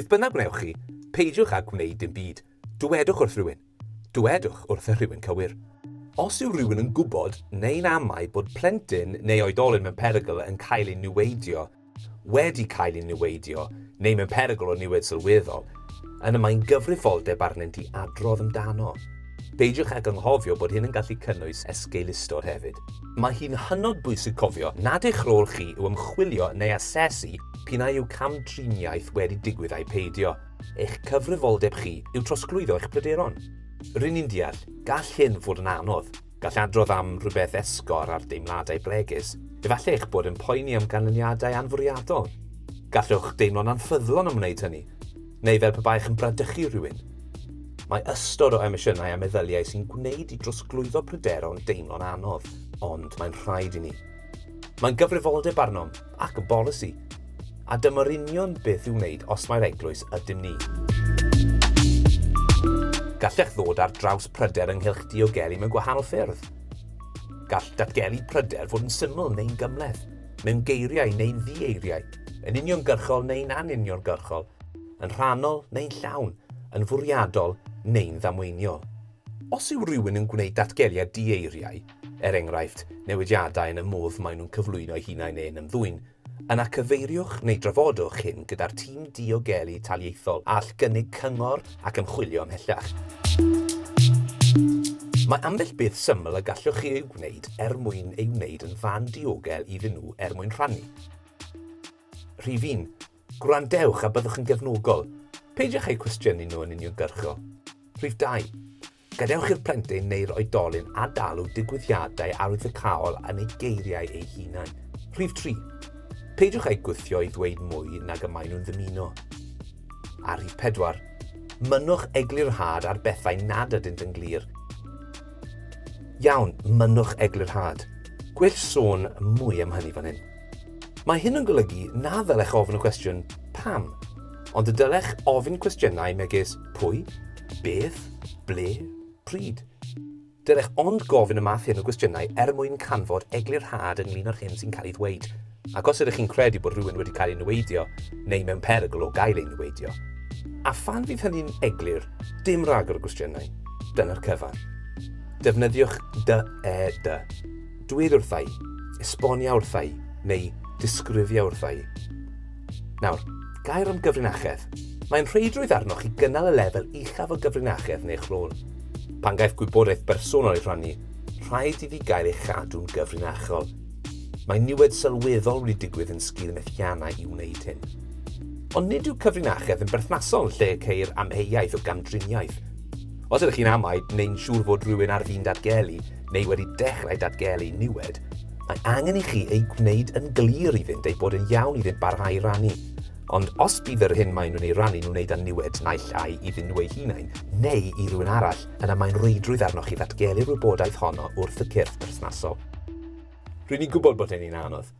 Beth bynnag wnewch chi, peidiwch â gwneud dim byd. Dywedwch wrth rhywun. Dywedwch wrth y rhywun cywir. Os yw rhywun yn gwybod neu'n amau bod plentyn neu oedolyn mewn perygl yn cael ei niweidio, wedi cael ei niweidio, neu mewn perygl o niwed sylweddol, yna mae'n gyfrifoldeb arnynt i adrodd amdano. Peidiwch ag anghofio bod hyn yn gallu cynnwys esgeulustod hefyd. Mae hi'n hynod bwysig cofio nad eich rôl chi yw ymchwilio neu asesu p'na yw camdriniaeth wedi digwydd a'i peidio. Eich cyfrifoldeb chi yw trosglwyddo eich pryderon. Rydyn ni'n deall, gall hyn fod yn anodd. Gall adrodd am rhywbeth esgor ar deimladau bregus. Efallai eich bod yn poeni am ganlyniadau anfwriadol. Gallwch deimlo'n anffyddlon am wneud hynny, neu fel pe baich yn bradychu rhywun. Mae ystod o emosiynau a meddyliau sy'n gwneud i drosglwyddo pryderon deimlo'n anodd, ond mae'n rhaid i ni. Mae'n gyfrifoldeb arnom ac yn bolisi, a dyma'r union beth i'w wneud os mae'r eglwys ydym ni. Gallech ddod ar draws pryder ynghylch diogelu mewn gwahanol ffyrdd. Gall datgelu pryder fod yn syml neu'n gymleth, mewn geiriau neu'n ddieiriau, yn uniongyrchol neu'n anuniongyrchol, yn rhannol neu'n llawn, yn fwriadol neu'n ddamweiniol. Os yw rhywun yn gwneud datgeliad dieiriau, enghraifft newidiadau yn y modd maen nhw'n cyflwyno hunain neu'n ymddwyn, yna cyfeiriwch neu drafodwch hyn gyda'r tîm diogelu taliaethol all gynnig cyngor ac ymchwilio ymhellach. Mae ambell beth syml y gallwch chi ei wneud mwyn ei wneud yn fan diogel iddyn nhw mwyn rhannu. Rhif 1. Gwrandewch a byddwch yn gefnogol. Peidiwch eu cwestiynu nhw yn uniongyrchol. Rhif 2. Gadewch i'r plentyn neu'r oedolyn a dalw digwyddiadau arwyddocaol yn eu geiriau eu hunain. Rhif 3. Peidiwch eu gwthio i ddweud mwy nag y maen nhw'n ddymuno. A rhif 4. Mynwch eglurhad ar bethau nad ydynt yn glir. Iawn, mynwch eglurhad. Gwell sôn mwy am hynny fan hyn. Mae hyn yn golygu na ddylech ofyn y cwestiwn pam, ond y dylech ofyn cwestiynau megis pwy, beth, ble, pryd. Dylech ond gofyn y math hyn o gwestiynau mwyn canfod eglurhad ynglyn â'r hyn sy'n cael ei ddweud, ac os ydych chi'n credu bod rhywun wedi cael ei niweidio neu mewn perygl o gael ei niweidio. A phan fydd hynny'n eglur, dim rhagor o gwestiynau. Dyna'r cyfan. Defnyddiwch dy. Dweud wrthai, esbonio wrthai, neu disgrifio wrthai. Nawr, gair am gyfrinachiaeth. Mae'n rheidrwydd arnoch i gynnal y lefel uchaf o gyfrinachiaeth neu'ch rôl. Pan gaeth gwybodaeth bersonol ei rhannu, rhaid iddi gael ei chadw'n gyfrinachol. Mae niwed sylweddol wedi digwydd yn sgil methiannau i wneud hyn. Ond nid yw cyfrinachiaeth yn berthnasol lle ceir amheuaeth o gamdriniaeth. Os ydych chi'n amau neu'n siŵr fod rhywun ar fi'n datgelu neu wedi dechrau datgelu niwed, mae angen i chi ei gwneud yn glir iddynt ei bod yn iawn iddynt barhau i rannu. Ond os bydd yr hyn maen nhw'n ei rannu nhw'n wneud â niwed naill ai iddyn nhw eu hunain neu i rhywun arall, yna mae'n reidrwydd arnoch chi ddatgelu'r wybodaeth honno wrth y cyrff berthnasol. Rwy'n ni'n gwybod bod hynny'n anodd,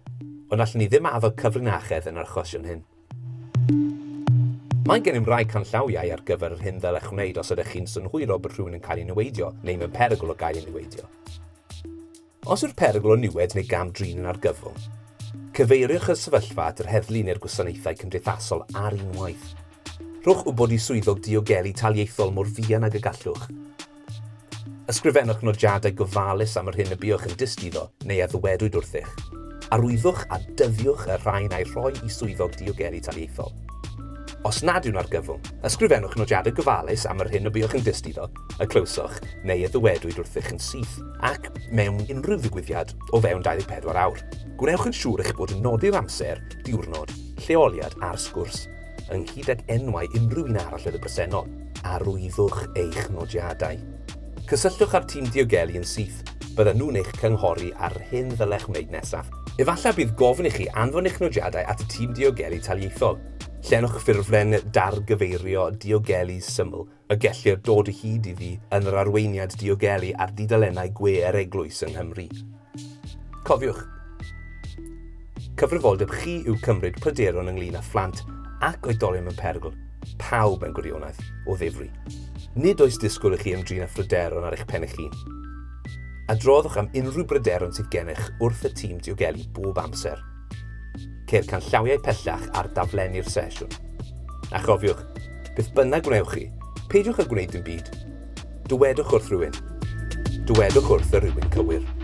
ond allwn ni ddim addo cyfrinachiaeth yn yr achosion hyn. Mae gennym rai canllawiau ar gyfer yr hyn ddylech wneud os ydych chi'n synhwyro bod rhywun yn cael ei niweidio neu mewn perygl o gael ei niweidio. Os yw'r perygl o niwed neu gamdrin yn argyfwng, cyfeiriwch y sefyllfa at yr heddlu neu'r gwasanaethau cymdeithasol ar unwaith. Rhowch wybod i swyddog diogelu taliaethol mor fuan ag y gallwch. Ysgrifennwch nodiadau gofalus am yr hyn y buwch yn dystuddo neu a ddywedwyd wrthych. Arwyddwch a dyddiwch y rhain a'i rhoi i swyddog diogelu taliaethol. Os nad yw'n argyfwng, ysgrifennwch nodiadau gofalus am yr hyn y buwch yn dystuddo, y clywsoch neu y ddywedwyd wrthych yn syth, ac mewn unrhyw ddigwyddiad o fewn 24 awr. Gwnewch yn siŵr eich bod yn nodi'r amser, diwrnod, lleoliad a'r sgwrs, ynghyd ag enwau unrhyw un arall yn y bresennol. Arwyddwch eich nodiadau. Cysylltwch â'r tîm diogelu yn syth, bydden nhw'n eich cynghori ar hyn ddylech wneud nesaf. Efallai bydd gofyn i chi anfon eich nodiadau at y tîm diogelu taliaethol. Llenwch ffurflen dargyfeirio diogelu syml y gellir dod o hyd iddi yn yr arweiniad diogelu ar dudalennau gwe eglwys yng Nghymru. Cofiwch, cyfrifoldeb chi yw cymryd pryderon ynglyn â phlant ac oedolyn mewn perygl, pawb mewn gwirionedd o ddifri. Nid oes disgwyl i chi ymdrin â phryderon ar eich pen eich hun. Adroddwch am unrhyw bryderon sydd gennych wrth y tîm diogelu bob amser. Ceir canllawiau pellach ar daflennu'r sesiwn. A chofiwch, beth bynnag wnewch chi, peidiwch â gwneud dim byd. Dywedwch wrth rhywun. Dywedwch wrth y rhywun cywir.